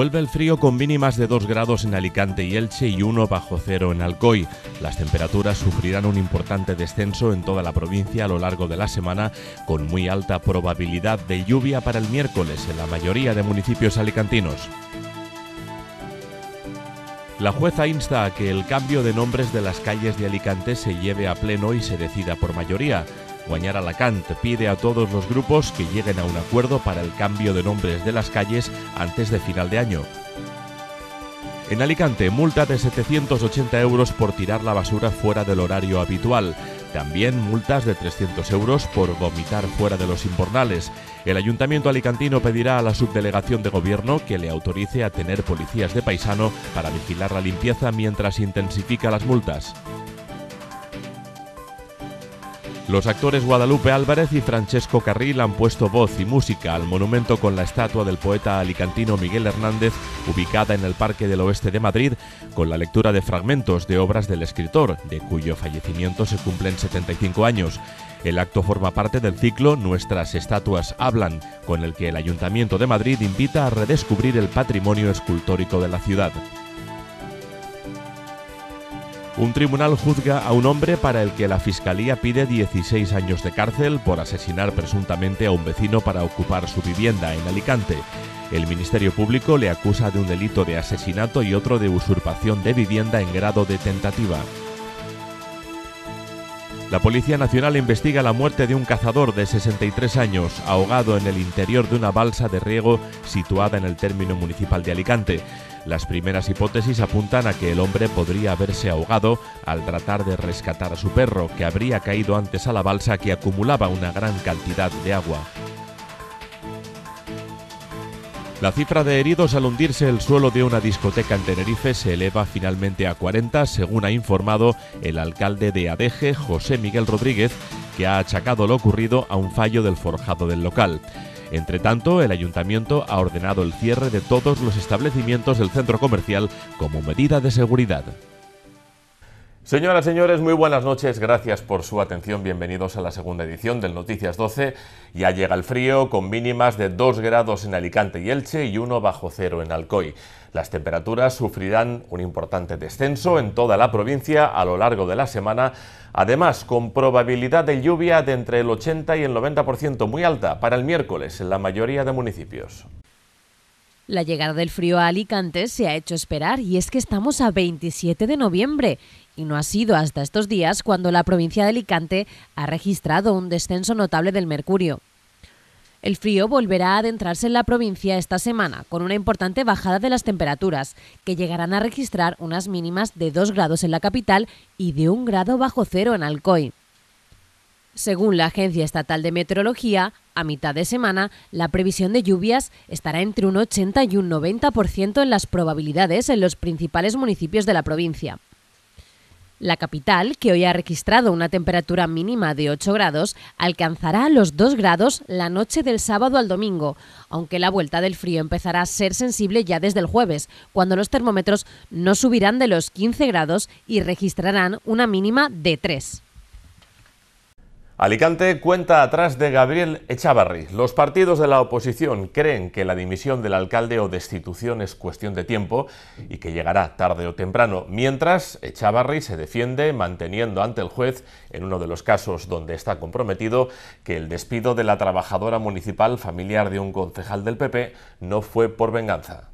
Vuelve el frío con mínimas de 2 grados en Alicante y Elche y 1 bajo cero en Alcoy. Las temperaturas sufrirán un importante descenso en toda la provincia a lo largo de la semana, con muy alta probabilidad de lluvia para el miércoles en la mayoría de municipios alicantinos. La jueza insta a que el cambio de nombres de las calles de Alicante se lleve a pleno y se decida por mayoría. Guanyar Alacant pide a todos los grupos que lleguen a un acuerdo para el cambio de nombres de las calles antes de final de año. En Alicante, multa de 780 euros por tirar la basura fuera del horario habitual. También multas de 300 euros por vomitar fuera de los invernales. El Ayuntamiento alicantino pedirá a la Subdelegación de Gobierno que le autorice a tener policías de paisano para vigilar la limpieza mientras intensifica las multas. Los actores Guadalupe Álvarez y Francesco Carril han puesto voz y música al monumento con la estatua del poeta alicantino Miguel Hernández, ubicada en el Parque del Oeste de Madrid, con la lectura de fragmentos de obras del escritor, de cuyo fallecimiento se cumplen 75 años. El acto forma parte del ciclo Nuestras estatuas hablan, con el que el Ayuntamiento de Madrid invita a redescubrir el patrimonio escultórico de la ciudad. Un tribunal juzga a un hombre para el que la Fiscalía pide 16 años de cárcel por asesinar presuntamente a un vecino para ocupar su vivienda en Alicante. El Ministerio Público le acusa de un delito de asesinato y otro de usurpación de vivienda en grado de tentativa. La Policía Nacional investiga la muerte de un cazador de 63 años, ahogado en el interior de una balsa de riego situada en el término municipal de Alicante. Las primeras hipótesis apuntan a que el hombre podría haberse ahogado al tratar de rescatar a su perro, que habría caído antes a la balsa que acumulaba una gran cantidad de agua. La cifra de heridos al hundirse el suelo de una discoteca en Tenerife se eleva finalmente a 40, según ha informado el alcalde de Adeje, José Miguel Rodríguez, que ha achacado lo ocurrido a un fallo del forjado del local. Entre tanto, el ayuntamiento ha ordenado el cierre de todos los establecimientos del centro comercial como medida de seguridad. Señoras, señores, muy buenas noches, gracias por su atención, bienvenidos a la segunda edición del Noticias 12. Ya llega el frío, con mínimas de 2 grados en Alicante y Elche y 1 bajo cero en Alcoy. Las temperaturas sufrirán un importante descenso en toda la provincia a lo largo de la semana, además con probabilidad de lluvia de entre el 80 y el 90% muy alta para el miércoles en la mayoría de municipios. La llegada del frío a Alicante se ha hecho esperar y es que estamos a 27 de noviembre y no ha sido hasta estos días cuando la provincia de Alicante ha registrado un descenso notable del mercurio. El frío volverá a adentrarse en la provincia esta semana con una importante bajada de las temperaturas, que llegarán a registrar unas mínimas de 2 grados en la capital y de 1 grado bajo cero en Alcoy. Según la Agencia Estatal de Meteorología, a mitad de semana, la previsión de lluvias estará entre un 80 y un 90% en las probabilidades en los principales municipios de la provincia. La capital, que hoy ha registrado una temperatura mínima de 8 grados, alcanzará los 2 grados la noche del sábado al domingo, aunque la vuelta del frío empezará a ser sensible ya desde el jueves, cuando los termómetros no subirán de los 15 grados y registrarán una mínima de 3. Alicante cuenta atrás de Gabriel Echavarri. Los partidos de la oposición creen que la dimisión del alcalde o destitución es cuestión de tiempo y que llegará tarde o temprano, mientras Echavarri se defiende manteniendo ante el juez, en uno de los casos donde está comprometido, que el despido de la trabajadora municipal familiar de un concejal del PP no fue por venganza.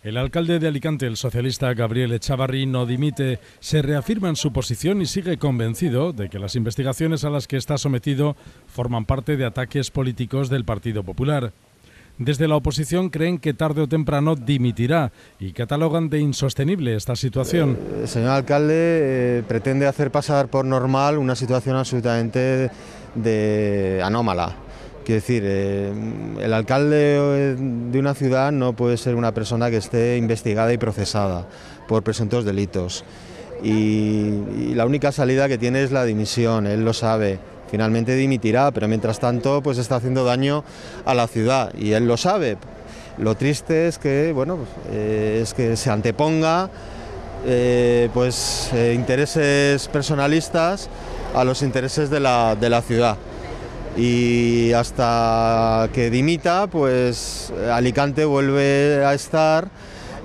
El alcalde de Alicante, el socialista Gabriel Echavarri, no dimite, se reafirma en su posición y sigue convencido de que las investigaciones a las que está sometido forman parte de ataques políticos del Partido Popular. Desde la oposición creen que tarde o temprano dimitirá y catalogan de insostenible esta situación. El señor alcalde pretende hacer pasar por normal una situación absolutamente anómala, Quiero decir, el alcalde de una ciudad no puede ser una persona que esté investigada y procesada por presuntos delitos. Y la única salida que tiene es la dimisión, él lo sabe. Finalmente dimitirá, pero mientras tanto pues está haciendo daño a la ciudad y él lo sabe. Lo triste es que, bueno, es que se anteponga intereses personalistas a los intereses de la ciudad. Y hasta que dimita, pues Alicante vuelve a estar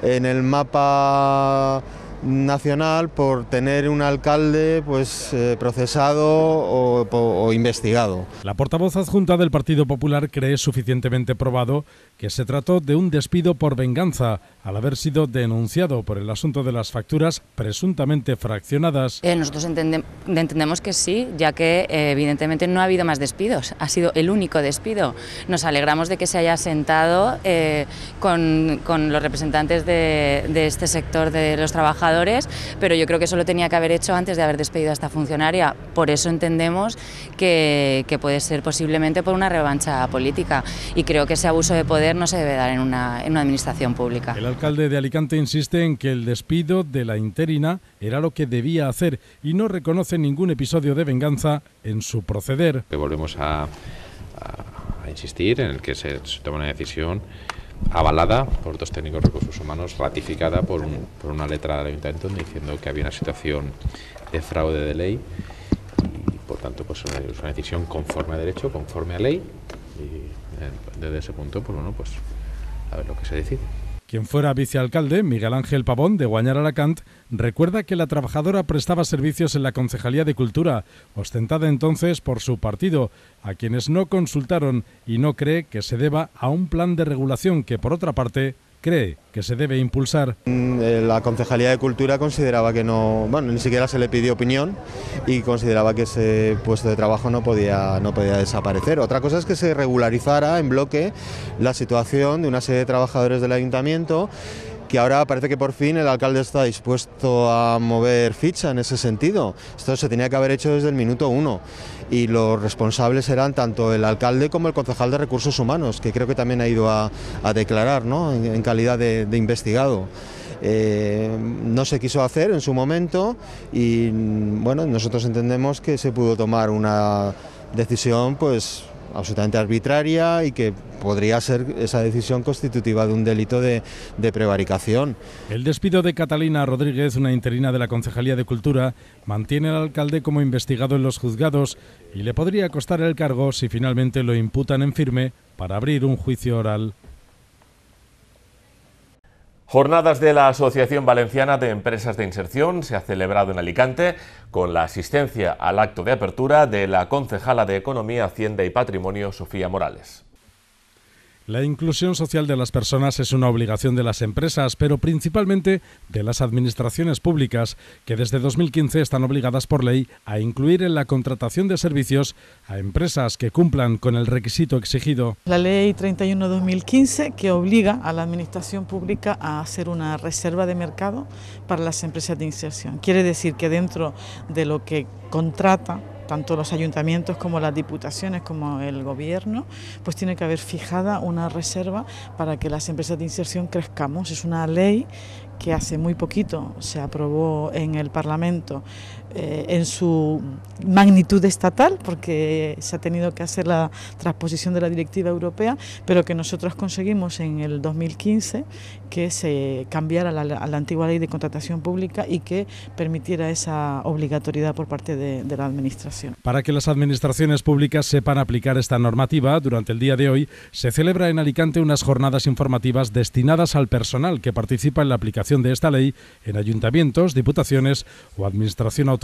en el mapa nacional por tener un alcalde pues procesado o investigado. La portavoz adjunta del Partido Popular cree suficientemente probado que se trató de un despido por venganza, al haber sido denunciado por el asunto de las facturas presuntamente fraccionadas. Nosotros entendemos que sí, ya que evidentemente no ha habido más despidos, ha sido el único despido. Nos alegramos de que se haya sentado con los representantes de este sector de los trabajadores, pero yo creo que eso lo tenía que haber hecho antes de haber despedido a esta funcionaria. Por eso entendemos que puede ser posiblemente por una revancha política, y creo que ese abuso de poder no se debe dar en una administración pública. El alcalde de Alicante insiste en que el despido de la interina era lo que debía hacer y no reconoce ningún episodio de venganza en su proceder. Que volvemos a insistir en el que se toma una decisión avalada por dos técnicos de recursos humanos, ratificada por una letra del ayuntamiento diciendo que había una situación de fraude de ley y por tanto pues es una decisión conforme a derecho, conforme a ley, y desde ese punto pues bueno, pues a ver lo que se decide. Quien fuera vicealcalde, Miguel Ángel Pavón, de Guanyar Alacant, recuerda que la trabajadora prestaba servicios en la Concejalía de Cultura, ostentada entonces por su partido, a quienes no consultaron, y no cree que se deba a un plan de regulación que, por otra parte, cree que se debe impulsar. La Concejalía de Cultura consideraba que no, bueno, ni siquiera se le pidió opinión y consideraba que ese puesto de trabajo no podía desaparecer. Otra cosa es que se regularizara en bloque la situación de una serie de trabajadores del ayuntamiento, que ahora parece que por fin el alcalde está dispuesto a mover ficha en ese sentido. Esto se tenía que haber hecho desde el minuto 1 y los responsables eran tanto el alcalde como el concejal de Recursos Humanos, que creo que también ha ido a declarar, ¿no?, en calidad de investigado. No se quiso hacer en su momento y bueno, nosotros entendemos que se pudo tomar una decisión pues absolutamente arbitraria y que podría ser esa decisión constitutiva de un delito de prevaricación. El despido de Catalina Rodríguez, una interina de la Concejalía de Cultura, mantiene al alcalde como investigado en los juzgados y le podría costar el cargo si finalmente lo imputan en firme para abrir un juicio oral. Jornadas de la Asociación Valenciana de Empresas de Inserción se ha celebrado en Alicante con la asistencia al acto de apertura de la concejala de Economía, Hacienda y Patrimonio, Sofía Morales. La inclusión social de las personas es una obligación de las empresas, pero principalmente de las administraciones públicas, que desde 2015 están obligadas por ley a incluir en la contratación de servicios a empresas que cumplan con el requisito exigido. La Ley 31/2015 que obliga a la administración pública a hacer una reserva de mercado para las empresas de inserción. Quiere decir que dentro de lo que contrata tanto los ayuntamientos como las diputaciones como el gobierno, pues tiene que haber fijada una reserva para que las empresas de inserción crezcamos. Es una ley que hace muy poquito se aprobó en el Parlamento en su magnitud estatal, porque se ha tenido que hacer la transposición de la directiva europea, pero que nosotros conseguimos en el 2015 que se cambiara a la antigua ley de contratación pública y que permitiera esa obligatoriedad por parte de la administración. Para que las administraciones públicas sepan aplicar esta normativa, durante el día de hoy se celebra en Alicante unas jornadas informativas destinadas al personal que participa en la aplicación de esta ley en ayuntamientos, diputaciones o administración autonómica.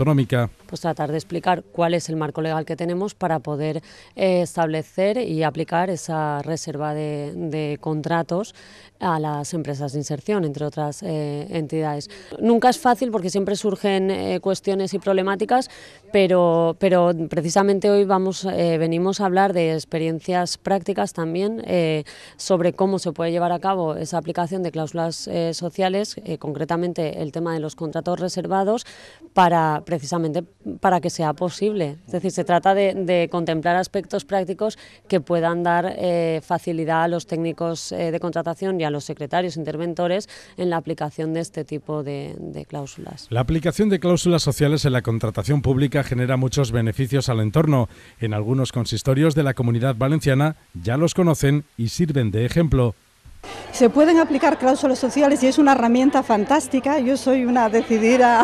Pues tratar de explicar cuál es el marco legal que tenemos para poder establecer y aplicar esa reserva de contratos a las empresas de inserción, entre otras entidades. Nunca es fácil porque siempre surgen cuestiones y problemáticas, pero precisamente hoy venimos a hablar de experiencias prácticas también sobre cómo se puede llevar a cabo esa aplicación de cláusulas sociales sectores, concretamente el tema de los contratos reservados, precisamente para que sea posible. Es decir, se trata de contemplar aspectos prácticos que puedan dar facilidad a los técnicos de contratación y a los secretarios interventores en la aplicación de este tipo de cláusulas. La aplicación de cláusulas sociales en la contratación pública genera muchos beneficios al entorno. En algunos consistorios de la Comunidad Valenciana ya los conocen y sirven de ejemplo. Se pueden aplicar cláusulas sociales y es una herramienta fantástica. Yo soy una decidida,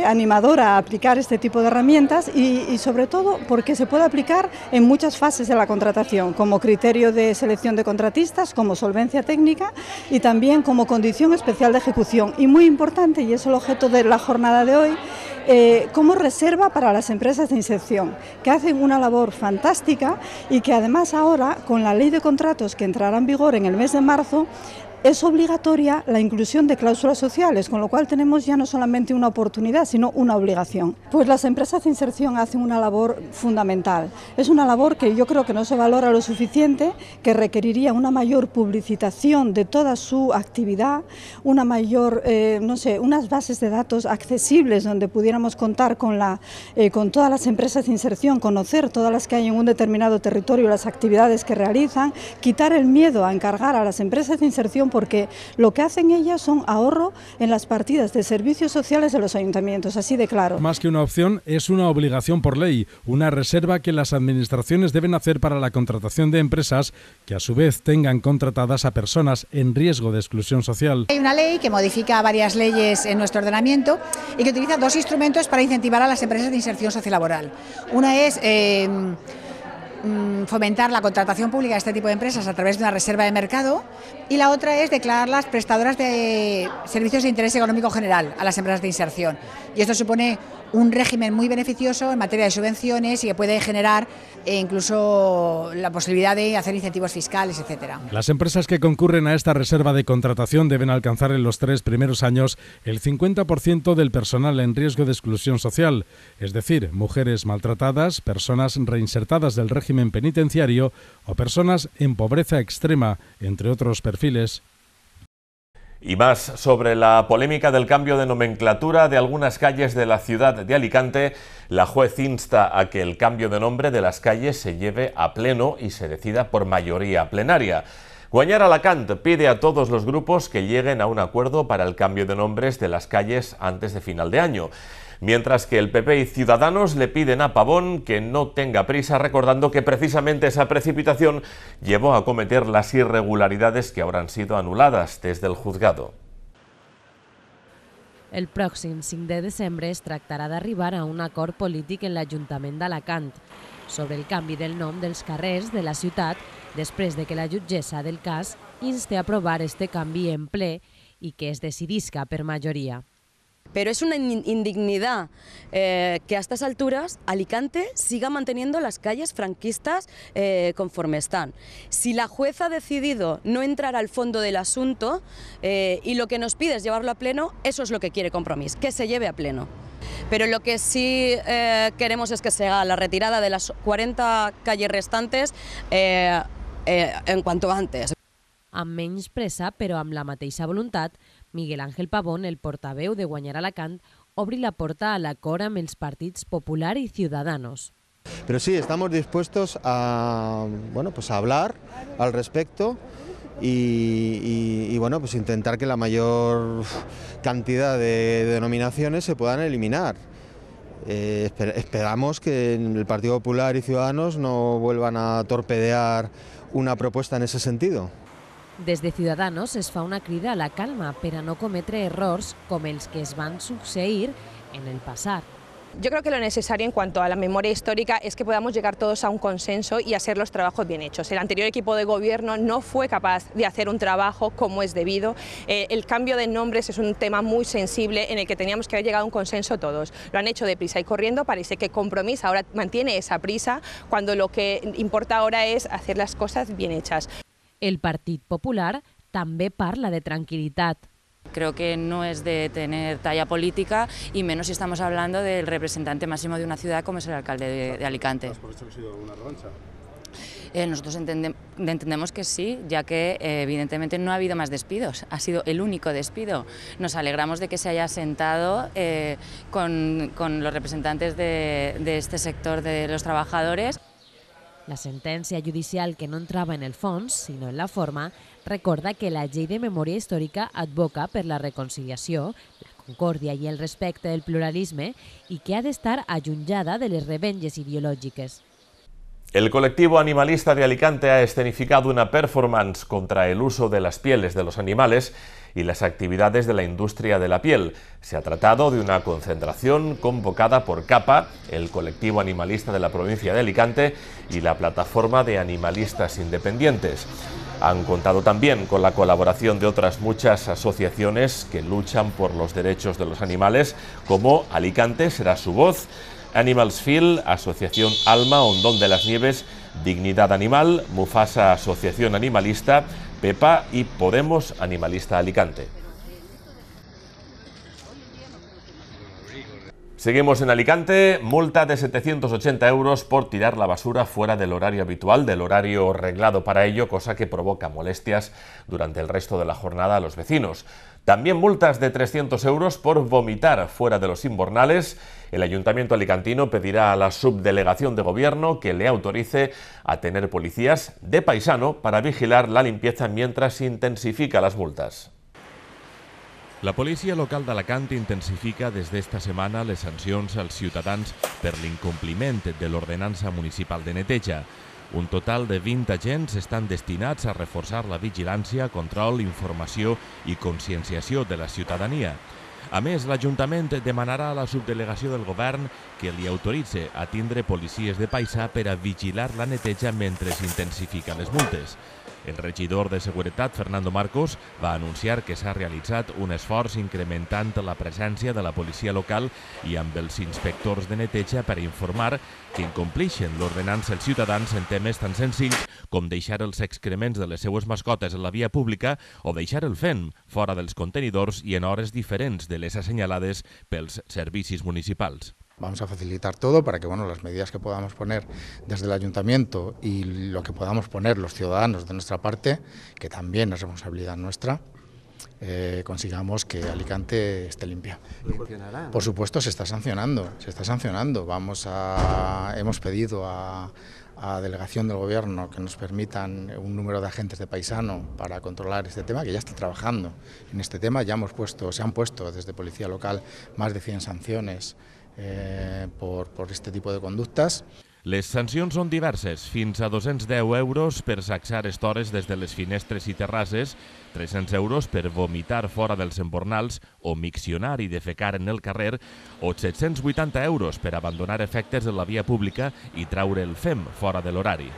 animadora a aplicar este tipo de herramientas y sobre todo porque se puede aplicar en muchas fases de la contratación, como criterio de selección de contratistas, como solvencia técnica y también como condición especial de ejecución. Y muy importante, y es el objeto de la jornada de hoy, como reserva para las empresas de inserción, que hacen una labor fantástica y que además ahora, con la ley de contratos que entrará en vigor en el mes de marzo, es obligatoria la inclusión de cláusulas sociales, con lo cual tenemos ya no solamente una oportunidad, sino una obligación. Pues las empresas de inserción hacen una labor fundamental. Es una labor que yo creo que no se valora lo suficiente, que requeriría una mayor publicitación de toda su actividad, una mayor, unas bases de datos accesibles donde pudiéramos contar con todas las empresas de inserción, conocer todas las que hay en un determinado territorio, las actividades que realizan, quitar el miedo a encargar a las empresas de inserción, porque lo que hacen ellas son ahorro en las partidas de servicios sociales de los ayuntamientos, así de claro. Más que una opción, es una obligación por ley, una reserva que las administraciones deben hacer para la contratación de empresas que a su vez tengan contratadas a personas en riesgo de exclusión social. Hay una ley que modifica varias leyes en nuestro ordenamiento y que utiliza dos instrumentos para incentivar a las empresas de inserción sociolaboral. Una es fomentar la contratación pública de este tipo de empresas a través de una reserva de mercado y la otra es declararlas prestadoras de servicios de interés económico general a las empresas de inserción. Y esto supone un régimen muy beneficioso en materia de subvenciones y que puede generar incluso la posibilidad de hacer incentivos fiscales, etcétera. Las empresas que concurren a esta reserva de contratación deben alcanzar en los 3 primeros años el 50% del personal en riesgo de exclusión social, es decir, mujeres maltratadas, personas reinsertadas del régimen penitenciario o personas en pobreza extrema, entre otros perfiles. Y más sobre la polémica del cambio de nomenclatura de algunas calles de la ciudad de Alicante. La juez insta a que el cambio de nombre de las calles se lleve a pleno y se decida por mayoría plenaria. Guanyar Alacant pide a todos los grupos que lleguen a un acuerdo para el cambio de nombres de las calles antes de final de año. Mientras que el PP y Ciudadanos le piden a Pavón que no tenga prisa, recordando que precisamente esa precipitación llevó a cometer las irregularidades que ahora han sido anuladas desde el juzgado. El pròxim 5 de desembre es tractarà d'arribar a un acord polític en l'Ajuntament d'Alacant sobre el canvi del nom dels carrers de la ciutat després de que la jutgessa del cas inste a aprovar este canvi en ple i que es decidisca per majoria. Pero es una indignidad que a estas alturas Alicante siga manteniendo las calles franquistas conforme están. Si la juez ha decidido no entrar al fondo del asunto y lo que nos pide es llevarlo a pleno, eso es lo que quiere Compromís, que se lleve a pleno. Pero lo que sí queremos es que se haga la retirada de las 40 calles restantes en cuanto antes. Amb menys pressa, però amb la mateixa voluntat, Miguel Ángel Pavón, el portaveu de Guanyar Alacant, obri la porta a l'acord amb els partits Popular y Ciudadanos. Pero sí, estamos dispuestos a hablar al respecto y intentar que la mayor cantidad de denominaciones se puedan eliminar. Esperamos que el Partido Popular y Ciudadanos no vuelvan a torpedear una propuesta en ese sentido. Des de Ciudadanos es fa una crida a la calma per a no cometre errors com els que es van succeir en el passat. Yo creo que lo necesario en cuanto a la memoria histórica es que podamos llegar todos a un consenso y hacer los trabajos bien hechos. El anterior equipo de gobierno no fue capaz de hacer un trabajo como es debido. El cambio de nombres es un tema muy sensible en el que teníamos que haber llegado a un consenso todos. Lo han hecho deprisa y corriendo, parece que Compromís ahora mantiene esa prisa cuando lo que importa ahora es hacer las cosas bien hechas. El Partit Popular també parla de tranquilitat. Creo que no es de tener talla política y menos si estamos hablando del representante máximo de una ciudad como es el alcalde de Alicante. ¿Por eso ha sido una revancha? Nosotros entendemos que sí, ya que evidentemente no ha habido más despidos, ha sido el único despido. Nos alegramos de que se haya sentado con los representantes de este sector de los trabajadores. La sentència judicial, que no entrava en el fons, sinó en la forma, recorda que la llei de memòria històrica advoca per la reconciliació, la concòrdia i el respecte del pluralisme i que ha d'estar allunyada de les revenges ideològiques. El colectivo animalista de Alicante ha escenificado una performance contra el uso de las pieles de los animales y las actividades de la industria de la piel. Se ha tratado de una concentración convocada por CAPA, el colectivo animalista de la provincia de Alicante, y la plataforma de animalistas independientes. Han contado también con la colaboración de otras muchas asociaciones que luchan por los derechos de los animales, como Alicante será su voz, Animals Feel, Asociación Alma, Hondón de las Nieves, Dignidad Animal, Mufasa Asociación Animalista, Pepa y Podemos Animalista Alicante. Seguimos en Alicante, multa de 780 € por tirar la basura fuera del horario habitual, del horario reglado para ello, cosa que provoca molestias durante el resto de la jornada a los vecinos. También multas de 300 € por vomitar fuera de los invernales. El Ayuntamiento alicantino pedirá a la Subdelegación de Gobierno que le autorice a tener policías de paisano para vigilar la limpieza mientras se intensifica las multas. La policia local d'Alacant intensifica des d'esta setmana les sancions als ciutadans per l'incompliment de l'ordenança municipal de neteja. Un total de 20 agents estan destinats a reforçar la vigilància, control, informació i conscienciació de la ciutadania. A més, l'Ajuntament demanarà a la subdelegació del govern que li autoritze a tindre policies de paisà per a vigilar la neteja mentre s'intensifiquen les multes. El regidor de Seguretat, Fernando Marcos, va anunciar que s'ha realitzat un esforç incrementant la presència de la policia local i amb els inspectors de neteja per informar que incomplixen l'ordenança els ciutadans en temes tan senzills com deixar els excrements de les seues mascotes en la via pública o deixar el fem fora dels contenidors i en hores diferents de les assenyalades pels servicis municipals. Vamos a facilitar todo para que las medidas que podamos poner desde el Ayuntamiento y lo que podamos poner los ciudadanos de nuestra parte, que también es responsabilidad nuestra, consigamos que Alicante esté limpia. Por supuesto se está sancionando. Hemos pedido a Delegación del Gobierno que nos permitan un número de agentes de paisano para controlar este tema, que ya está trabajando en este tema. Se han puesto desde Policía Local más de 100 sanciones por este tipo de conductes. Les sancions són diverses, fins a 210 € per sacsar estores des de les finestres i terrasses, 300 € per vomitar fora dels embornals o miccionar i defecar en el carrer, o 780 € per abandonar efectes en la via pública i traure el fem fora de l'horari.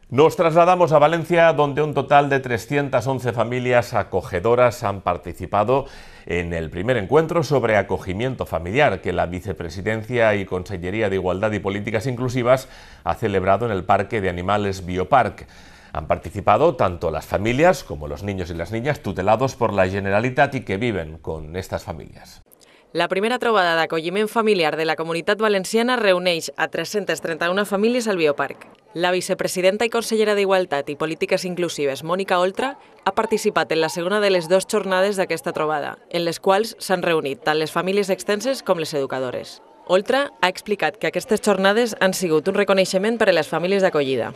Nos trasladamos a Valencia, donde un total de 311 familias acogedoras han participado en el primer encuentro sobre acogimiento familiar que la Vicepresidencia y Consellería de Igualdad y Políticas Inclusivas ha celebrado en el Parque de Animales Bioparc. Han participado tanto las familias como los niños y las niñas tutelados por la Generalitat y que viven con estas familias. La primera trobada d'acolliment familiar de la Comunitat Valenciana reuneix a 331 famílies al Bioparc. La vicepresidenta i consellera d'Igualtat i Polítiques Inclusives, Mònica Oltra, ha participat en la segona de les 2 jornades d'aquesta trobada, en les quals s'han reunit tant les famílies extenses com les educadores. Oltra ha explicat que aquestes jornades han sigut un reconeixement per a les famílies d'acollida.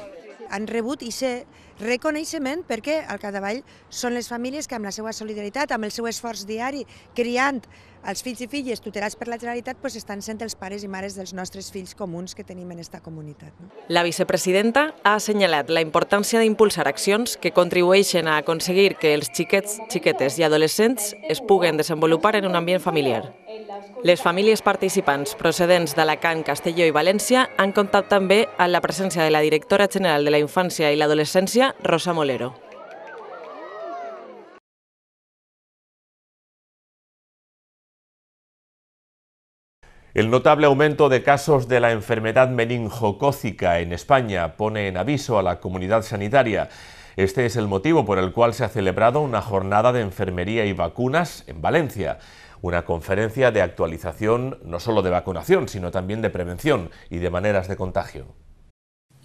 Han rebut aquest reconeixement perquè al capdavall són les famílies que amb la seva solidaritat, amb el seu esforç diari, criant els fills i filles tutelats per la Generalitat, estan sent els pares i mares dels nostres fills comuns que tenim en aquesta comunitat. La vicepresidenta ha assenyalat la importància d'impulsar accions que contribueixen a aconseguir que els xiquets, xiquetes i adolescents es puguen desenvolupar en un ambient familiar. Les famílies participants procedents d'Alacant, Castelló i València han comptat també amb la presència de la directora general de la Infància i l'Adolescència, Rosa Molero. El notable aumento de casos de la enfermedad meningocócica en España pone en aviso a la comunidad sanitaria. Este es el motivo por el cual se ha celebrado una jornada de enfermería y vacunas en Valencia. Una conferencia de actualización no solo de vacunación, sino también de prevención y de maneras de contagio.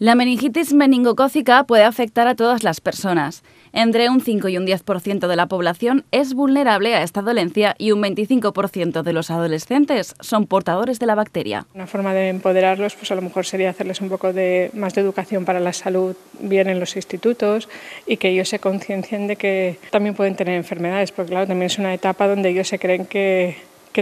La meningitis meningocócica puede afectar a todas las personas. Entre un 5 y un 10% de la población es vulnerable a esta dolencia y un 25% de los adolescentes son portadores de la bacteria. Una forma de empoderarlos, pues a lo mejor sería hacerles un poco más de educación para la salud bien en los institutos y que ellos se conciencien de que también pueden tener enfermedades, porque claro, también es una etapa donde ellos se creen que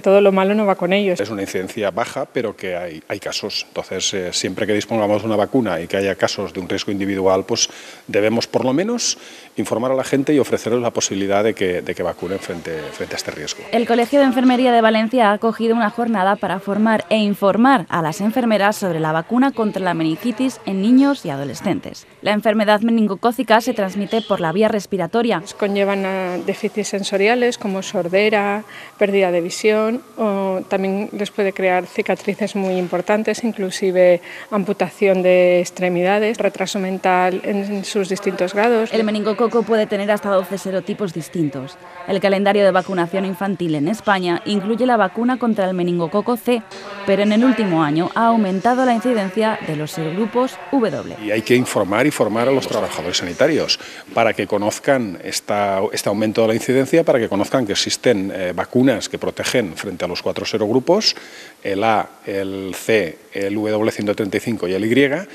todo lo malo no va con ellos. Es una incidencia baja, pero que hay casos. Entonces, siempre que dispongamos de una vacuna y que haya casos de un riesgo individual, pues debemos por lo menos informar a la gente y ofrecerles la posibilidad de que vacunen frente a este riesgo. El Colegio de Enfermería de Valencia ha acogido una jornada para formar e informar a las enfermeras sobre la vacuna contra la meningitis en niños y adolescentes. La enfermedad meningocócica se transmite por la vía respiratoria. Conllevan a déficits sensoriales como sordera, pérdida de visión, o también les puede crear cicatrices muy importantes, inclusive amputación de extremidades, retraso mental en sus distintos grados. El meningococo puede tener hasta 12 serotipos distintos. El calendario de vacunación infantil en España incluye la vacuna contra el meningococo C, pero en el último año ha aumentado la incidencia de los serogrupos W. Y hay que informar y formar a los trabajadores sanitarios para que conozcan este aumento de la incidencia, para que conozcan que existen vacunas que protegen frente a los 4 serogrupos, el A, el C, el W135 y el Y,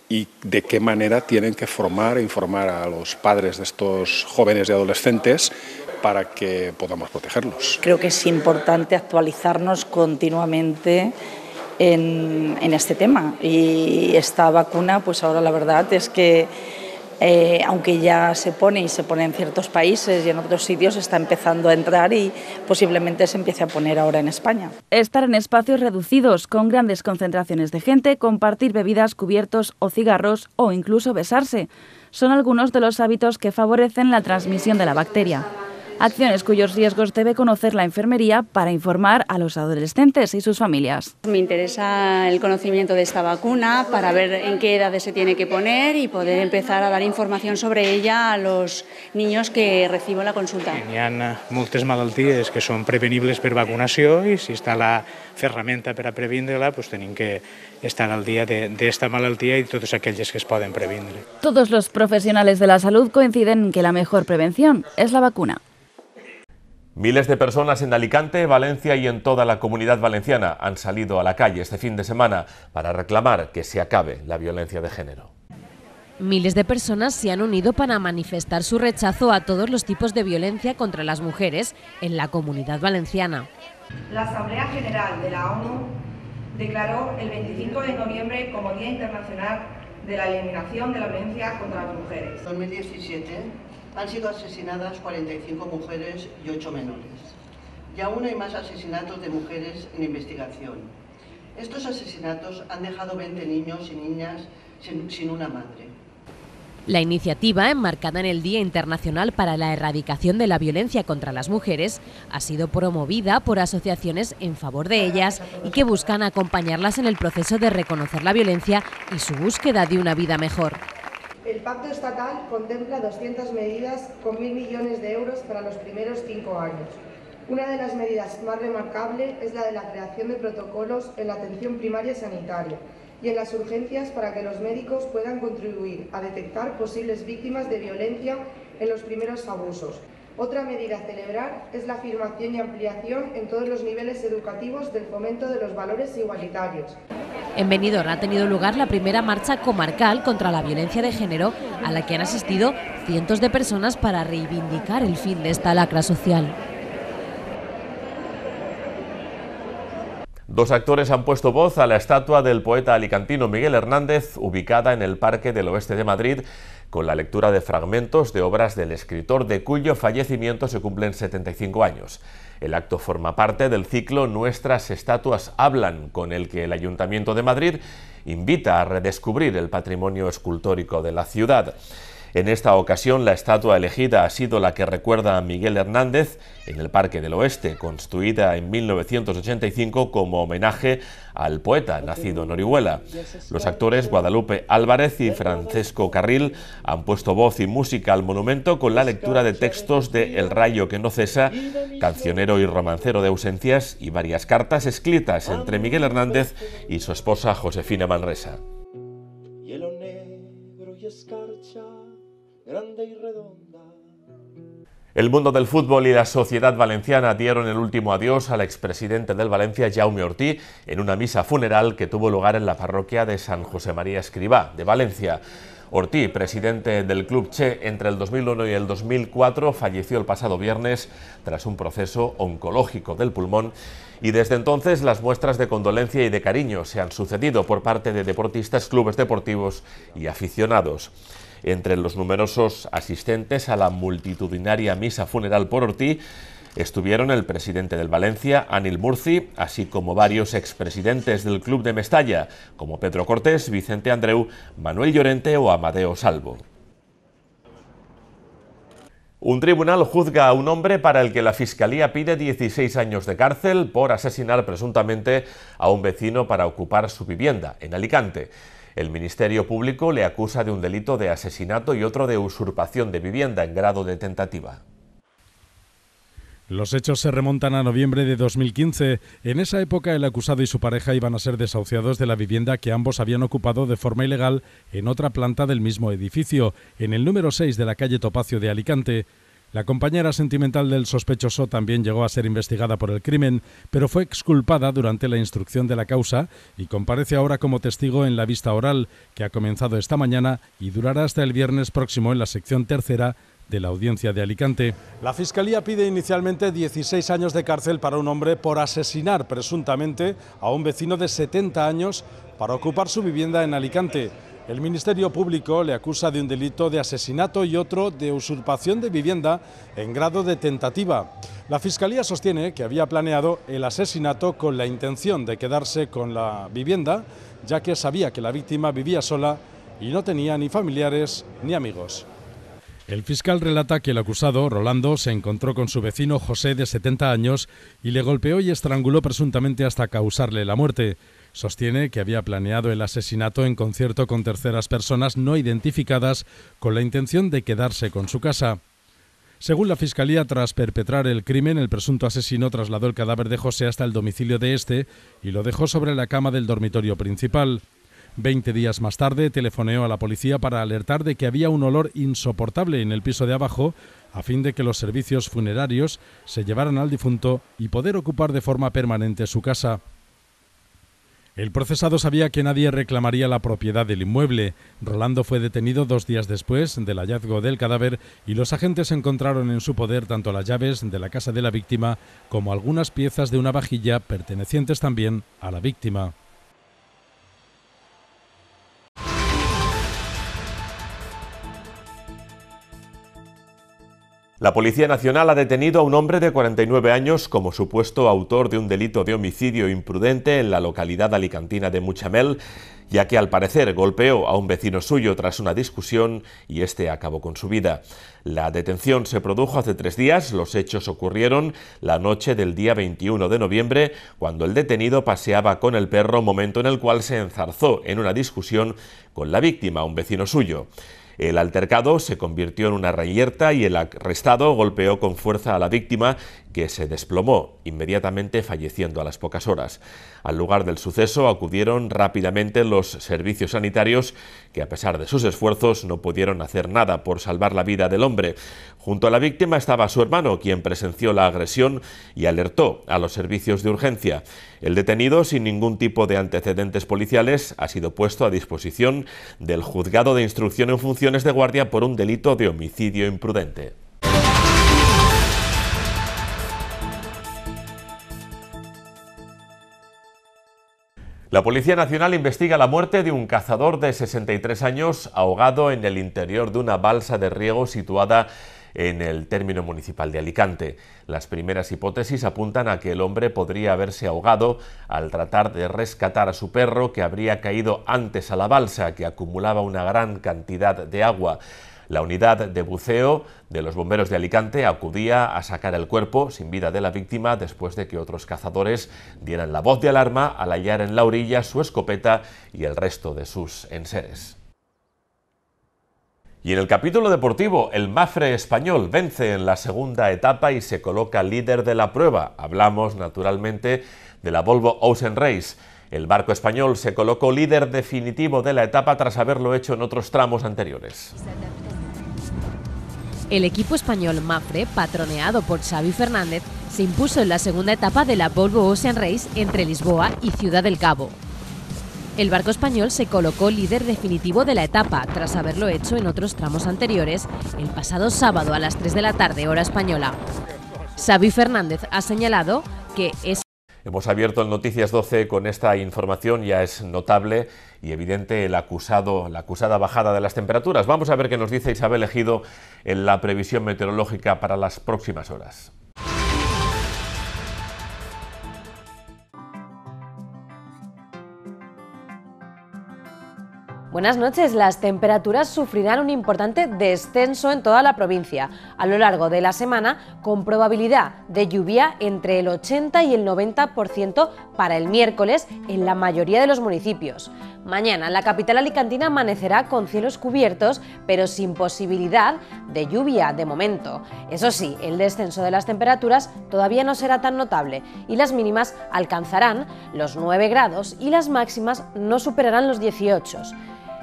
y de qué manera tienen que formar e informar a los padres de estos jóvenes y adolescentes para que podamos protegerlos. Creo que es importante actualizarnos continuamente en este tema, y esta vacuna, pues ahora la verdad es que aunque ya se pone en ciertos países y en otros sitios, está empezando a entrar y posiblemente se empiece a poner ahora en España. Estar en espacios reducidos, con grandes concentraciones de gente, compartir bebidas, cubiertos o cigarros o incluso besarse, son algunos de los hábitos que favorecen la transmisión de la bacteria. Acciones cuyos riesgos debe conocer la enfermería para informar a los adolescentes y sus familias. Me interesa el conocimiento de esta vacuna para ver en qué edades se tiene que poner y poder empezar a dar información sobre ella a los niños que recibo la consulta. Hi ha moltes malalties que són prevenibles per vacunació i si està la ferramenta per a previndre-la, doncs tenim que estar al día de esta malaltia y todos aquellos que es poden previndre. Todos los profesionales de la salud coinciden en que la mejor prevención es la vacuna. Miles de personas en Alicante, Valencia y en toda la Comunidad Valenciana han salido a la calle este fin de semana para reclamar que se acabe la violencia de género. Miles de personas se han unido para manifestar su rechazo a todos los tipos de violencia contra las mujeres en la Comunidad Valenciana. La Asamblea General de la ONU declaró el 25 de noviembre como Día Internacional de la Eliminación de la Violencia contra las Mujeres. En 2017 han sido asesinadas 45 mujeres y 8 menores. Y aún hay más asesinatos de mujeres en investigación. Estos asesinatos han dejado 20 niños y niñas sin una madre. La iniciativa, enmarcada en el Día Internacional para la Erradicación de la Violencia contra las Mujeres, ha sido promovida por asociaciones en favor de ellas y que buscan acompañarlas en el proceso de reconocer la violencia y su búsqueda de una vida mejor. El Pacto Estatal contempla 200 medidas con 1.000 millones de euros para los primeros 5 años. Una de las medidas más remarcables es la de la creación de protocolos en la atención primaria sanitaria y en las urgencias para que los médicos puedan contribuir a detectar posibles víctimas de violencia en los primeros abusos. Otra medida a celebrar es la afirmación y ampliación en todos los niveles educativos del fomento de los valores igualitarios. En Benidorm ha tenido lugar la primera marcha comarcal contra la violencia de género, a la que han asistido cientos de personas para reivindicar el fin de esta lacra social. Dos actores han puesto voz a la estatua del poeta alicantino Miguel Hernández, ubicada en el Parque del Oeste de Madrid, con la lectura de fragmentos de obras del escritor, de cuyo fallecimiento se cumplen 75 años. El acto forma parte del ciclo Nuestras estatuas hablan, con el que el Ayuntamiento de Madrid invita a redescubrir el patrimonio escultórico de la ciudad. En esta ocasión, la estatua elegida ha sido la que recuerda a Miguel Hernández en el Parque del Oeste, construida en 1985 como homenaje al poeta nacido en Orihuela. Los actores Guadalupe Álvarez y Francesco Carril han puesto voz y música al monumento con la lectura de textos de El rayo que no cesa, cancionero y romancero de ausencias, y varias cartas escritas entre Miguel Hernández y su esposa Josefina Manresa. escarcha, grande y redonda. El mundo del fútbol y la sociedad valenciana dieron el último adiós al expresidente del Valencia, Jaume Ortí, en una misa funeral que tuvo lugar en la parroquia de San José María Escrivá, de Valencia. Ortí, presidente del Club Che entre el 2001 y el 2004, falleció el pasado viernes tras un proceso oncológico del pulmón y desde entonces las muestras de condolencia y de cariño se han sucedido por parte de deportistas, clubes deportivos y aficionados. Entre los numerosos asistentes a la multitudinaria misa funeral por Ortí estuvieron el presidente del Valencia, Anil Murci, así como varios expresidentes del club de Mestalla, como Pedro Cortés, Vicente Andreu, Manuel Llorente o Amadeo Salvo. Un tribunal juzga a un hombre para el que la Fiscalía pide 16 años de cárcel por asesinar presuntamente a un vecino para ocupar su vivienda, en Alicante. El Ministerio Público le acusa de un delito de asesinato y otro de usurpación de vivienda en grado de tentativa. Los hechos se remontan a noviembre de 2015. En esa época el acusado y su pareja iban a ser desahuciados de la vivienda que ambos habían ocupado de forma ilegal en otra planta del mismo edificio, en el número 6 de la calle Topacio de Alicante. La compañera sentimental del sospechoso también llegó a ser investigada por el crimen, pero fue exculpada durante la instrucción de la causa y comparece ahora como testigo en la vista oral, que ha comenzado esta mañana y durará hasta el viernes próximo en la sección tercera de la Audiencia de Alicante. La Fiscalía pide inicialmente 16 años de cárcel para un hombre por asesinar presuntamente a un vecino de 70 años para ocupar su vivienda en Alicante. El Ministerio Público le acusa de un delito de asesinato y otro de usurpación de vivienda en grado de tentativa. La Fiscalía sostiene que había planeado el asesinato con la intención de quedarse con la vivienda, ya que sabía que la víctima vivía sola y no tenía ni familiares ni amigos. El fiscal relata que el acusado, Rolando, se encontró con su vecino José, de 70 años, y le golpeó y estranguló presuntamente hasta causarle la muerte. Sostiene que había planeado el asesinato en concierto con terceras personas no identificadas con la intención de quedarse con su casa. Según la Fiscalía, tras perpetrar el crimen, el presunto asesino trasladó el cadáver de José hasta el domicilio de este y lo dejó sobre la cama del dormitorio principal. 20 días más tarde telefoneó a la policía para alertar de que había un olor insoportable en el piso de abajo, a fin de que los servicios funerarios se llevaran al difunto y poder ocupar de forma permanente su casa. El procesado sabía que nadie reclamaría la propiedad del inmueble. Rolando fue detenido 2 días después del hallazgo del cadáver y los agentes encontraron en su poder tanto las llaves de la casa de la víctima como algunas piezas de una vajilla pertenecientes también a la víctima. La Policía Nacional ha detenido a un hombre de 49 años como supuesto autor de un delito de homicidio imprudente en la localidad alicantina de Muchamel, ya que al parecer golpeó a un vecino suyo tras una discusión y este acabó con su vida. La detención se produjo hace 3 días, los hechos ocurrieron la noche del día 21 de noviembre, cuando el detenido paseaba con el perro, momento en el cual se enzarzó en una discusión con la víctima, un vecino suyo. El altercado se convirtió en una reyerta y el arrestado golpeó con fuerza a la víctima, que se desplomó, inmediatamente falleciendo a las pocas horas. Al lugar del suceso acudieron rápidamente los servicios sanitarios, que a pesar de sus esfuerzos no pudieron hacer nada por salvar la vida del hombre. Junto a la víctima estaba su hermano, quien presenció la agresión y alertó a los servicios de urgencia. El detenido, sin ningún tipo de antecedentes policiales, ha sido puesto a disposición del Juzgado de Instrucción en Funciones de Guardia por un delito de homicidio imprudente. La Policía Nacional investiga la muerte de un cazador de 63 años ahogado en el interior de una balsa de riego situada en el término municipal de Alicante. Las primeras hipótesis apuntan a que el hombre podría haberse ahogado al tratar de rescatar a su perro, que habría caído antes a la balsa, que acumulaba una gran cantidad de agua. La unidad de buceo de los bomberos de Alicante acudía a sacar el cuerpo sin vida de la víctima después de que otros cazadores dieran la voz de alarma al hallar en la orilla su escopeta y el resto de sus enseres. Y en el capítulo deportivo, el Mafre español vence en la segunda etapa y se coloca líder de la prueba. Hablamos naturalmente de la Volvo Ocean Race. El barco español se colocó líder definitivo de la etapa tras haberlo hecho en otros tramos anteriores. El equipo español Mapfre, patroneado por Xavi Fernández, se impuso en la segunda etapa de la Volvo Ocean Race entre Lisboa y Ciudad del Cabo. El barco español se colocó líder definitivo de la etapa, tras haberlo hecho en otros tramos anteriores, el pasado sábado a las 3 de la tarde, hora española. Xavi Fernández ha señalado que es... Hemos abierto el Noticias 12 con esta información, ya es notable y evidente la acusada bajada de las temperaturas. Vamos a ver qué nos dice Isabel Ejido en la previsión meteorológica para las próximas horas. Buenas noches. Las temperaturas sufrirán un importante descenso en toda la provincia a lo largo de la semana, con probabilidad de lluvia entre el 80 y el 90% para el miércoles en la mayoría de los municipios. Mañana la capital alicantina amanecerá con cielos cubiertos, pero sin posibilidad de lluvia de momento. Eso sí, el descenso de las temperaturas todavía no será tan notable y las mínimas alcanzarán los 9 grados y las máximas no superarán los 18.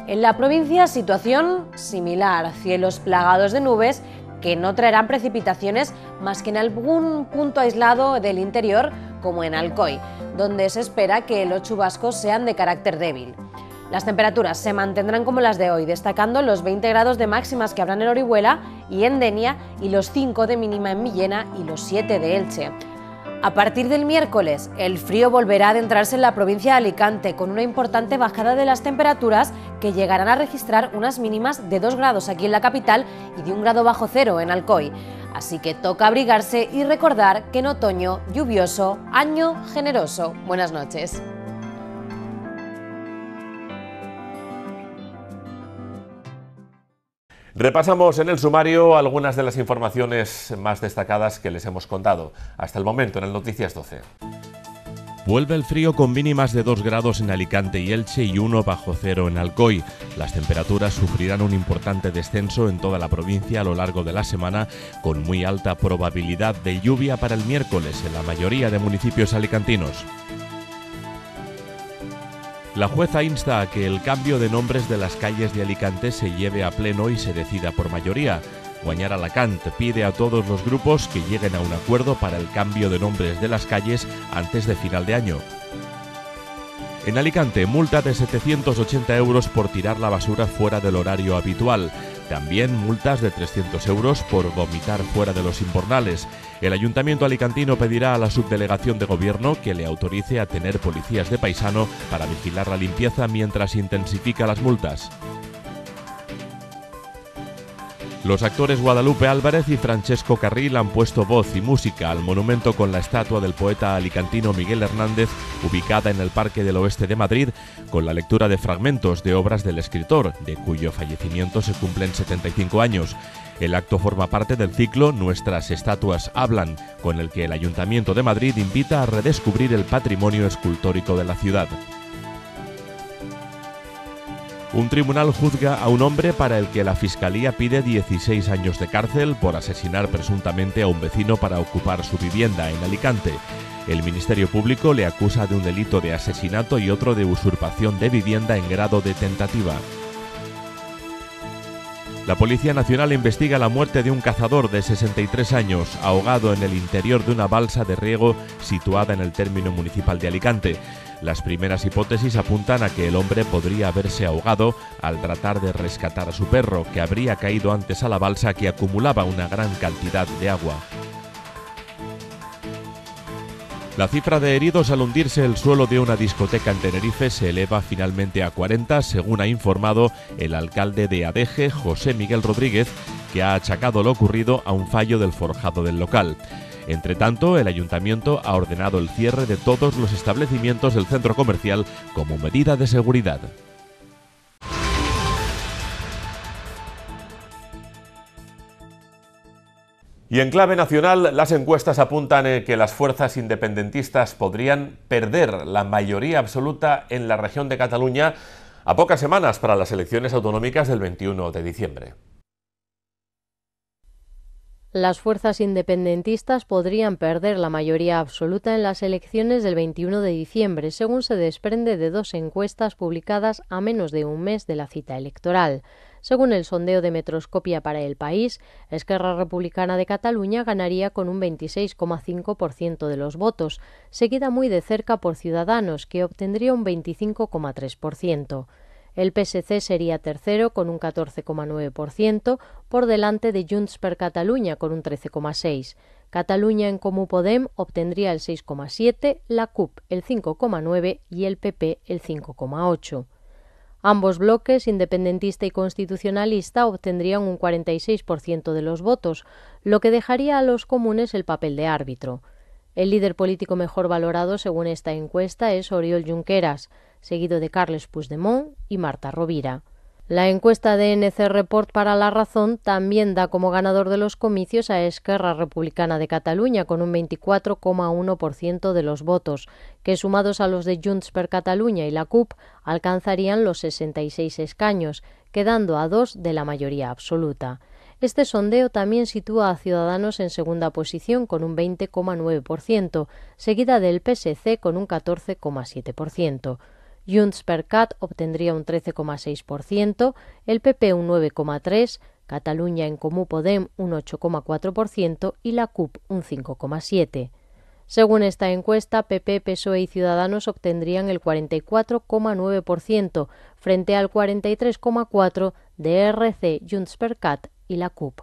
En la provincia, situación similar, cielos plagados de nubes que no traerán precipitaciones más que en algún punto aislado del interior, como en Alcoy, donde se espera que los chubascos sean de carácter débil. Las temperaturas se mantendrán como las de hoy, destacando los 20 grados de máximas que habrán en Orihuela y en Denia, y los 5 de mínima en Millena y los 7 de Elche. A partir del miércoles, el frío volverá a adentrarse en la provincia de Alicante, con una importante bajada de las temperaturas que llegarán a registrar unas mínimas de 2 grados aquí en la capital y de 1 grado bajo cero en Alcoy. Así que toca abrigarse y recordar que en otoño lluvioso, año generoso. Buenas noches. Repasamos en el sumario algunas de las informaciones más destacadas que les hemos contado hasta el momento en el Noticias 12. Vuelve el frío con mínimas de 2 grados en Alicante y Elche y 1 bajo cero en Alcoy. Las temperaturas sufrirán un importante descenso en toda la provincia a lo largo de la semana, con muy alta probabilidad de lluvia para el miércoles en la mayoría de municipios alicantinos. La jueza insta a que el cambio de nombres de las calles de Alicante se lleve a pleno y se decida por mayoría. Guanyar Alacant pide a todos los grupos que lleguen a un acuerdo para el cambio de nombres de las calles antes de final de año. En Alicante, multa de 780 euros por tirar la basura fuera del horario habitual. También multas de 300 euros por vomitar fuera de los invernales. El Ayuntamiento alicantino pedirá a la Subdelegación de Gobierno que le autorice a tener policías de paisano para vigilar la limpieza mientras intensifica las multas. Los actores Guadalupe Álvarez y Francesco Carril han puesto voz y música al monumento con la estatua del poeta alicantino Miguel Hernández, ubicada en el Parque del Oeste de Madrid, con la lectura de fragmentos de obras del escritor, de cuyo fallecimiento se cumplen 75 años. El acto forma parte del ciclo Nuestras estatuas hablan, con el que el Ayuntamiento de Madrid invita a redescubrir el patrimonio escultórico de la ciudad. Un tribunal juzga a un hombre para el que la Fiscalía pide 16 años de cárcel por asesinar presuntamente a un vecino para ocupar su vivienda en Alicante. El Ministerio Público le acusa de un delito de asesinato y otro de usurpación de vivienda en grado de tentativa. La Policía Nacional investiga la muerte de un cazador de 63 años, ahogado en el interior de una balsa de riego situada en el término municipal de Alicante. Las primeras hipótesis apuntan a que el hombre podría haberse ahogado al tratar de rescatar a su perro, que habría caído antes a la balsa que acumulaba una gran cantidad de agua. La cifra de heridos al hundirse el suelo de una discoteca en Tenerife se eleva finalmente a 40, según ha informado el alcalde de Adeje, José Miguel Rodríguez, que ha achacado lo ocurrido a un fallo del forjado del local. Entre tanto, el ayuntamiento ha ordenado el cierre de todos los establecimientos del centro comercial como medida de seguridad. Y en clave nacional, las encuestas apuntan que las fuerzas independentistas podrían perder la mayoría absoluta en la región de Cataluña a pocas semanas para las elecciones autonómicas del 21 de diciembre. Las fuerzas independentistas podrían perder la mayoría absoluta en las elecciones del 21 de diciembre, según se desprende de 2 encuestas publicadas a menos de un mes de la cita electoral. Según el sondeo de Metroscopia para El País, Esquerra Republicana de Cataluña ganaría con un 26,5% de los votos, seguida muy de cerca por Ciudadanos, que obtendría un 25,3%. El PSC sería tercero con un 14,9%, por delante de Junts per Catalunya con un 13,6%. Catalunya en Comú Podem obtendría el 6,7%, la CUP el 5,9% y el PP el 5,8%. Ambos bloques, independentista y constitucionalista, obtendrían un 46% de los votos, lo que dejaría a los comunes el papel de árbitro. El líder político mejor valorado según esta encuesta es Oriol Junqueras, seguido de Carles Puigdemont y Marta Rovira. La encuesta de NC Report para La Razón también da como ganador de los comicios a Esquerra Republicana de Cataluña con un 24,1% de los votos, que sumados a los de Junts per Catalunya y la CUP alcanzarían los 66 escaños, quedando a 2 de la mayoría absoluta. Este sondeo también sitúa a Ciudadanos en segunda posición con un 20,9%, seguida del PSC con un 14,7%. Junts per Cat obtendría un 13,6%, el PP un 9,3%, Catalunya en Comú Podem un 8,4% y la CUP un 5,7%. Según esta encuesta, PP, PSOE y Ciudadanos obtendrían el 44,9% frente al 43,4% de ERC, Junts per Cat y la CUP.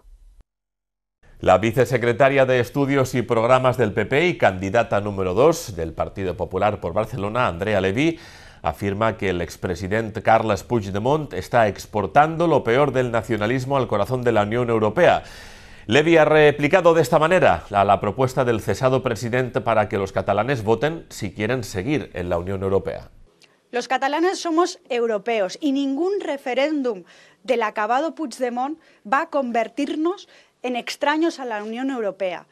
La vicesecretaria de Estudios y Programas del PP y candidata número 2 del Partido Popular por Barcelona, Andrea Levy, afirma que el expresidente Carles Puigdemont está exportando lo peor del nacionalismo al corazón de la Unión Europea. Levy ha replicado de esta manera a la propuesta del cesado presidente para que los catalanes voten si quieren seguir en la Unión Europea. Los catalanes somos europeos y ningún referéndum del acabado Puigdemont va a convertirnos en extraños a la Unión Europea.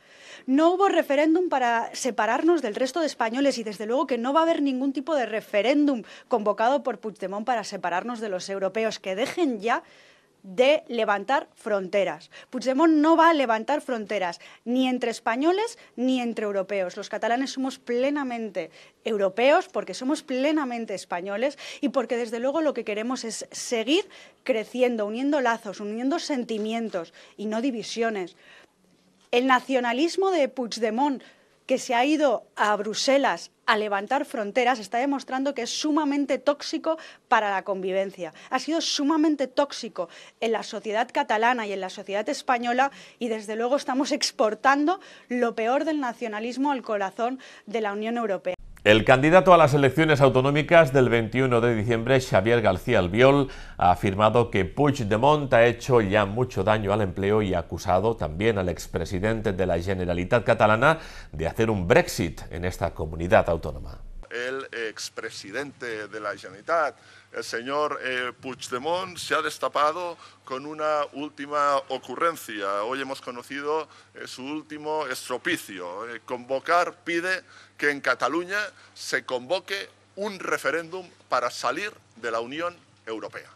No hubo referéndum para separarnos del resto de españoles y desde luego que no va a haber ningún tipo de referéndum convocado por Puigdemont para separarnos de los europeos. Que dejen ya de levantar fronteras. Puigdemont no va a levantar fronteras ni entre españoles ni entre europeos. Los catalanes somos plenamente europeos porque somos plenamente españoles y porque desde luego lo que queremos es seguir creciendo, uniendo lazos, uniendo sentimientos y no divisiones. El nacionalismo de Puigdemont, que se ha ido a Bruselas a levantar fronteras, está demostrando que es sumamente tóxico para la convivencia. Ha sido sumamente tóxico en la sociedad catalana y en la sociedad española y desde luego estamos exportando lo peor del nacionalismo al corazón de la Unión Europea. El candidato a las elecciones autonómicas del 21 de diciembre, Xavier García Albiol, ha afirmado que Puigdemont ha hecho ya mucho daño al empleo y ha acusado también al expresidente de la Generalitat catalana de hacer un Brexit en esta comunidad autónoma. El expresidente de la Generalitat, el señor Puigdemont, se ha destapado con una última ocurrencia. Hoy hemos conocido su último estropicio. Pide que en Cataluña se convoque un referéndum para salir de la Unión Europea.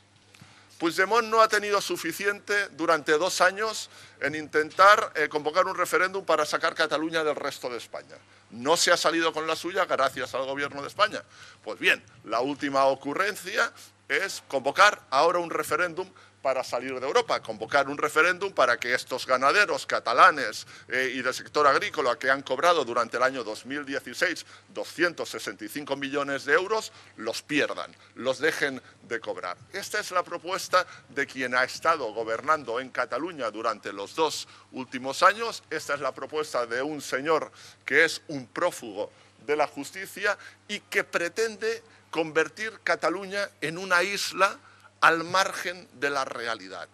Puigdemont no ha tenido suficiente durante 2 años en intentar convocar un referéndum para sacar Cataluña del resto de España. No se ha salido con la suya gracias al gobierno de España. Pues bien, la última ocurrencia es convocar ahora un referéndum para salir de Europa, convocar un referéndum para que estos ganaderos catalanes y del sector agrícola que han cobrado durante el año 2016 265 millones de euros, los pierdan, los dejen de cobrar. Esta es la propuesta de quien ha estado gobernando en Cataluña durante los 2 últimos años. Esta es la propuesta de un señor que es un prófugo de la justicia y que pretende convertir Cataluña en una isla al margen de la realidad.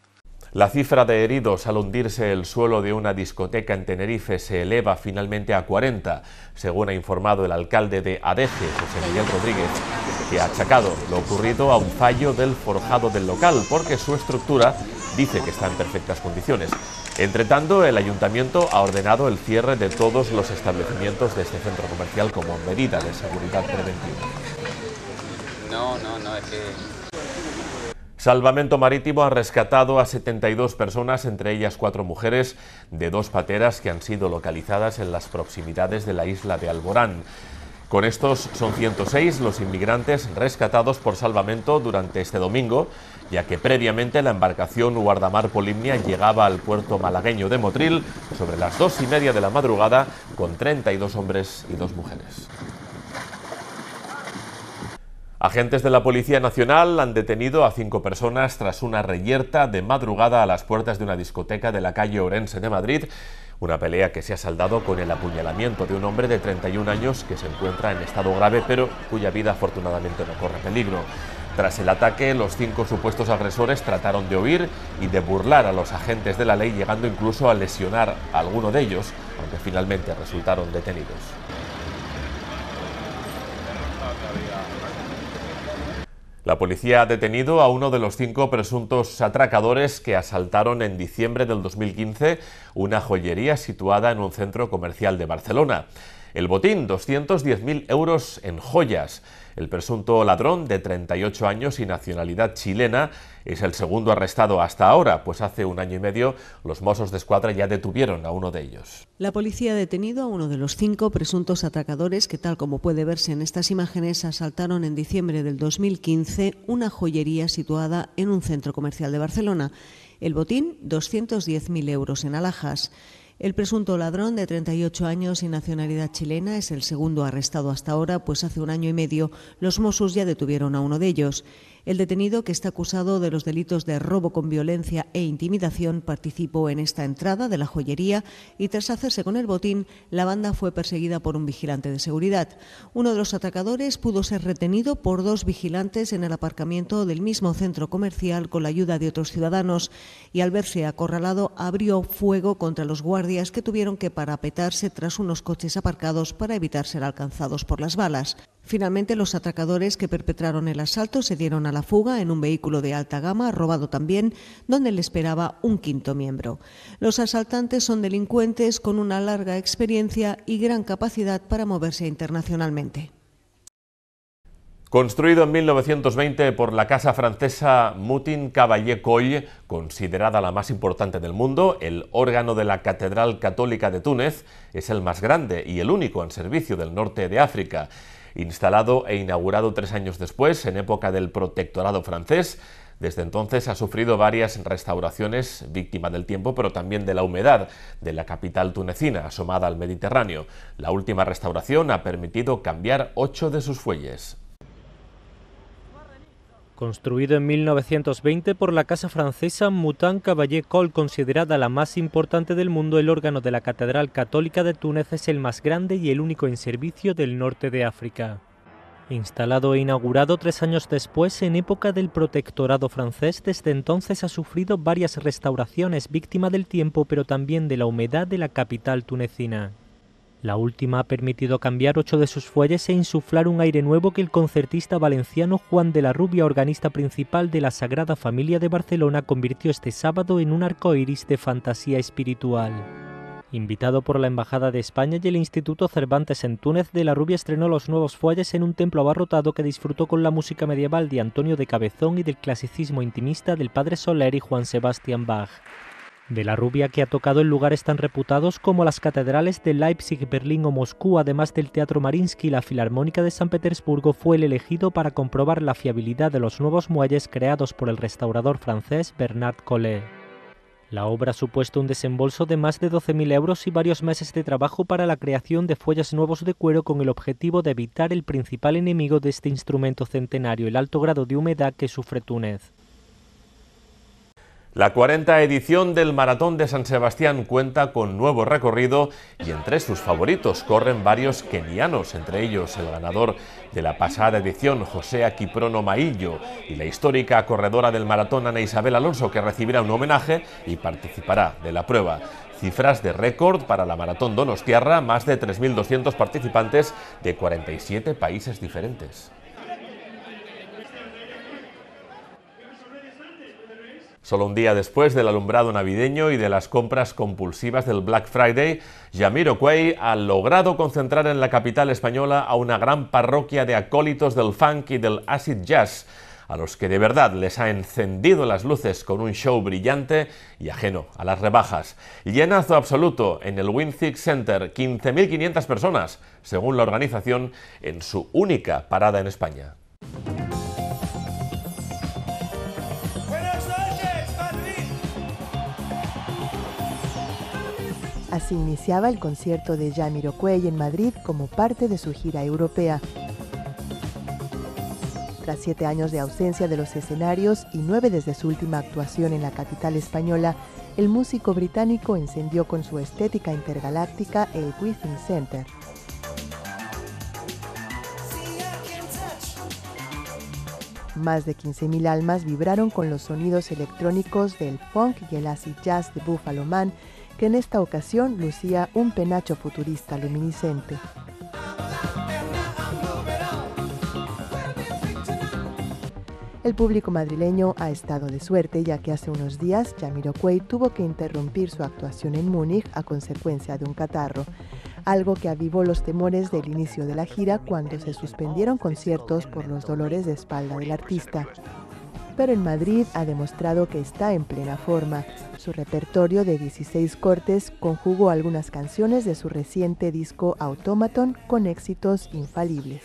La cifra de heridos al hundirse el suelo de una discoteca en Tenerife se eleva finalmente a 40, según ha informado el alcalde de Adeje, José Miguel Rodríguez, que ha achacado lo ocurrido a un fallo del forjado del local, porque su estructura dice que está en perfectas condiciones. Entre tanto, el ayuntamiento ha ordenado el cierre de todos los establecimientos de este centro comercial como medida de seguridad preventiva. No, es que... Salvamento Marítimo ha rescatado a 72 personas, entre ellas 4 mujeres, de 2 pateras que han sido localizadas en las proximidades de la isla de Alborán. Con estos son 106 los inmigrantes rescatados por Salvamento durante este domingo, ya que previamente la embarcación Guardamar Polimnia llegaba al puerto malagueño de Motril sobre las 2:30 de la madrugada con 32 hombres y 2 mujeres. Agentes de la Policía Nacional han detenido a 5 personas tras una reyerta de madrugada a las puertas de una discoteca de la calle Orense de Madrid, una pelea que se ha saldado con el apuñalamiento de un hombre de 31 años que se encuentra en estado grave, pero cuya vida afortunadamente no corre peligro. Tras el ataque, los 5 supuestos agresores trataron de huir y de burlar a los agentes de la ley, llegando incluso a lesionar a alguno de ellos, aunque finalmente resultaron detenidos. La policía ha detenido a uno de los 5 presuntos atracadores que asaltaron en diciembre del 2015 una joyería situada en un centro comercial de Barcelona. El botín, 210.000 euros en joyas. El presunto ladrón, de 38 años y nacionalidad chilena, es el segundo arrestado hasta ahora, pues hace 1 año y medio los Mossos d'Esquadra ya detuvieron a uno de ellos. La policía ha detenido a uno de los 5 presuntos atracadores que, tal como puede verse en estas imágenes, asaltaron en diciembre del 2015 una joyería situada en un centro comercial de Barcelona. El botín, 210.000 euros en alhajas. El presunto ladrón, de 38 años y nacionalidad chilena, es el segundo arrestado hasta ahora, pues hace 1 año y medio los Mossos ya detuvieron a uno de ellos. El detenido, que está acusado de los delitos de robo con violencia e intimidación, participó en esta entrada de la joyería y, tras hacerse con el botín, la banda fue perseguida por un vigilante de seguridad. Uno de los atracadores pudo ser retenido por 2 vigilantes en el aparcamiento del mismo centro comercial con la ayuda de otros ciudadanos y, al verse acorralado, abrió fuego contra los guardias, que tuvieron que parapetarse tras unos coches aparcados para evitar ser alcanzados por las balas. Finalmente, los atracadores que perpetraron el asalto se dieron a la fuga en un vehículo de alta gama, robado también, donde le esperaba un 5º miembro. Los asaltantes son delincuentes con una larga experiencia y gran capacidad para moverse internacionalmente. Construido en 1920 por la casa francesa Moutin Cavallé Coll, considerada la más importante del mundo, el órgano de la Catedral Católica de Túnez es el más grande y el único en servicio del norte de África. Instalado e inaugurado 3 años después, en época del protectorado francés, desde entonces ha sufrido varias restauraciones, víctima del tiempo, pero también de la humedad de la capital tunecina, asomada al Mediterráneo. La última restauración ha permitido cambiar 8 de sus fuelles. Construido en 1920 por la casa francesa Moutin Cavallé Coll, considerada la más importante del mundo, el órgano de la Catedral Católica de Túnez es el más grande y el único en servicio del norte de África. Instalado e inaugurado 3 años después, en época del protectorado francés, desde entonces ha sufrido varias restauraciones, víctima del tiempo, pero también de la humedad de la capital tunecina. La última ha permitido cambiar 8 de sus fuelles e insuflar un aire nuevo que el concertista valenciano Juan de la Rubia, organista principal de la Sagrada Familia de Barcelona, convirtió este sábado en un arcoíris de fantasía espiritual. Invitado por la Embajada de España y el Instituto Cervantes en Túnez, de la Rubia estrenó los nuevos fuelles en un templo abarrotado que disfrutó con la música medieval de Antonio de Cabezón y del clasicismo intimista del Padre Soler y Juan Sebastián Bach. De la Rubia, que ha tocado en lugares tan reputados como las catedrales de Leipzig, Berlín o Moscú, además del Teatro Mariinsky y la Filarmónica de San Petersburgo, fue el elegido para comprobar la fiabilidad de los nuevos muelles creados por el restaurador francés Bernard Collet. La obra ha supuesto un desembolso de más de 12.000 euros y varios meses de trabajo para la creación de fuelles nuevos de cuero, con el objetivo de evitar el principal enemigo de este instrumento centenario, el alto grado de humedad que sufre Túnez. La 40ª edición del Maratón de San Sebastián cuenta con nuevo recorrido y entre sus favoritos corren varios kenianos, entre ellos el ganador de la pasada edición, José Kiprono Maillo, y la histórica corredora del maratón, Ana Isabel Alonso, que recibirá un homenaje y participará de la prueba. Cifras de récord para la Maratón Donostiarra, más de 3.200 participantes de 47 países diferentes. Solo un día después del alumbrado navideño y de las compras compulsivas del Black Friday, Jamiroquai ha logrado concentrar en la capital española a una gran parroquia de acólitos del funk y del acid jazz. a los que de verdad les ha encendido las luces con un show brillante y ajeno a las rebajas. Llenazo absoluto en el Winthrop Center, 15.500 personas, según la organización, en su única parada en España. Así iniciaba el concierto de Jamiroquai en Madrid como parte de su gira europea. Tras 7 años de ausencia de los escenarios y 9 desde su última actuación en la capital española, el músico británico encendió con su estética intergaláctica el Withing Center. Más de 15.000 almas vibraron con los sonidos electrónicos del funk y el acid jazz de Buffalo Man, que en esta ocasión lucía un penacho futurista luminiscente. El público madrileño ha estado de suerte, ya que hace unos días Jamiroquai tuvo que interrumpir su actuación en Múnich a consecuencia de un catarro, algo que avivó los temores del inicio de la gira cuando se suspendieron conciertos por los dolores de espalda del artista. Pero en Madrid ha demostrado que está en plena forma. Su repertorio de 16 cortes conjugó algunas canciones de su reciente disco Automaton con éxitos infalibles.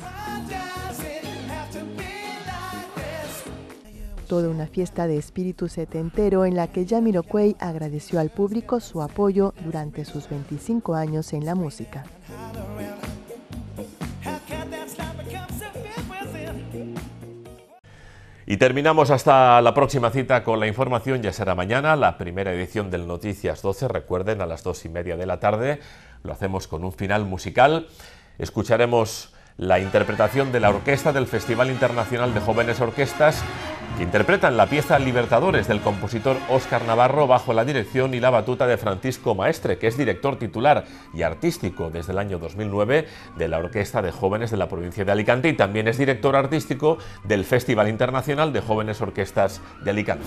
Toda una fiesta de espíritu setentero en la que Jamiroquai agradeció al público su apoyo durante sus 25 años en la música. Y terminamos hasta la próxima cita con la información. Ya será mañana la primera edición del Noticias 12, recuerden, a las 2:30 de la tarde. Lo hacemos con un final musical. Escucharemos la interpretación de la orquesta del Festival Internacional de Jóvenes Orquestas, que interpretan la pieza Libertadores del compositor Óscar Navarro bajo la dirección y la batuta de Francisco Maestre, que es director titular y artístico desde el año 2009 de la Orquesta de Jóvenes de la provincia de Alicante y también es director artístico del Festival Internacional de Jóvenes Orquestas de Alicante.